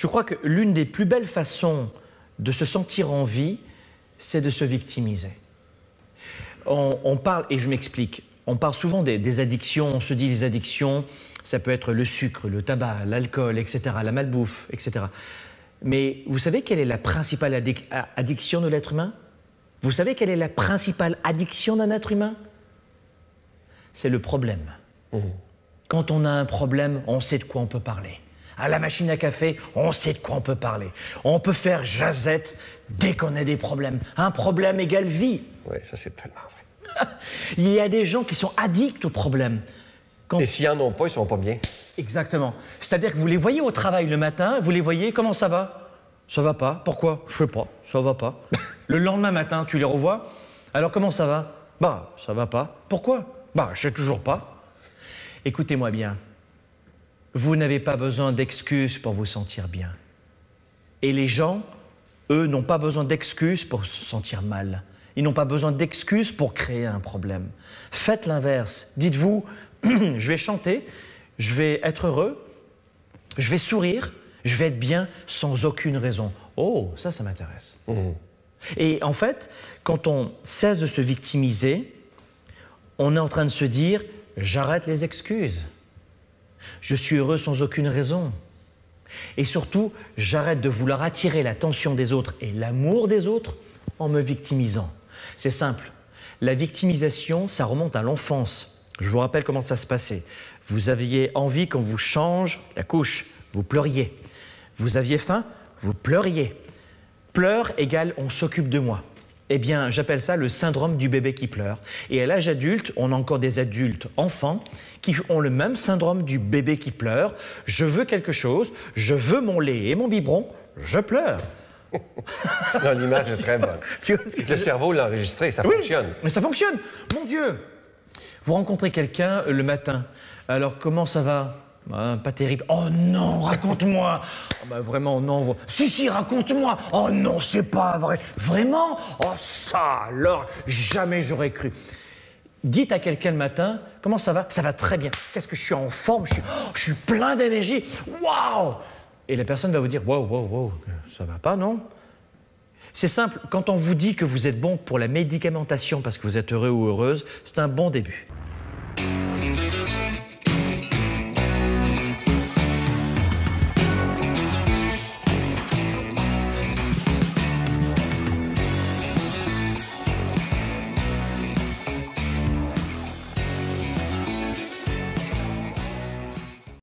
Je crois que l'une des plus belles façons de se sentir en vie, c'est de se victimiser. On parle, et je m'explique, on parle souvent des addictions, on se dit les addictions, ça peut être le sucre, le tabac, l'alcool, etc., la malbouffe, etc. Mais vous savez quelle est la principale addiction de l'être humain? Vous savez quelle est la principale addiction d'un être humain? C'est le problème. Quand on a un problème, on sait de quoi on peut parler. À la machine à café, on sait de quoi on peut parler. On peut faire jazette dès qu'on a des problèmes. Un problème égale vie. Oui, ça c'est tellement vrai. Il y a des gens qui sont addicts aux problèmes. Et s'ils n'en ont pas, ils ne sont pas bien. Exactement. C'est-à-dire que vous les voyez au travail le matin, vous les voyez, comment ça va? Ça va pas. Pourquoi? Je sais pas, ça va pas. Le lendemain matin, tu les revois. Alors comment ça va? Bah, ça va pas. Pourquoi? Bah, je sais toujours pas. Écoutez-moi bien. Vous n'avez pas besoin d'excuses pour vous sentir bien. Et les gens, eux, n'ont pas besoin d'excuses pour se sentir mal. Ils n'ont pas besoin d'excuses pour créer un problème. Faites l'inverse. Dites-vous, je vais chanter, je vais être heureux, je vais sourire, je vais être bien sans aucune raison. Oh, ça m'intéresse. Et en fait, quand on cesse de se victimiser, on est en train de se dire, j'arrête les excuses. Je suis heureux sans aucune raison. Et surtout, j'arrête de vouloir attirer l'attention des autres et l'amour des autres en me victimisant. C'est simple. La victimisation, ça remonte à l'enfance. Je vous rappelle comment ça se passait. Vous aviez envie qu'on vous change la couche. Vous pleuriez. Vous aviez faim. Vous pleuriez. Pleur égale on s'occupe de moi. Eh bien, j'appelle ça le syndrome du bébé qui pleure. Et à l'âge adulte, on a encore des adultes enfants qui ont le même syndrome du bébé qui pleure. Je veux quelque chose, je veux mon lait et mon biberon, je pleure. Non, l'image est très bonne. Tu vois ce que le cerveau l'a enregistré, ça fonctionne. Mais ça fonctionne. Mon Dieu! Vous rencontrez quelqu'un le matin. Alors, comment ça va? Pas terrible. Oh non, raconte-moi. Oh, bah, vraiment, non. Si, raconte-moi. Oh non, c'est pas vrai. Vraiment? Oh ça, alors, jamais j'aurais cru. Dites à quelqu'un le matin, comment ça va? Ça va très bien. Qu'est-ce que je suis en forme? Je suis plein d'énergie. Waouh! Et la personne va vous dire, wow, ça va pas, non? C'est simple, quand on vous dit que vous êtes bon pour la médicamentation parce que vous êtes heureux ou heureuse, c'est un bon début.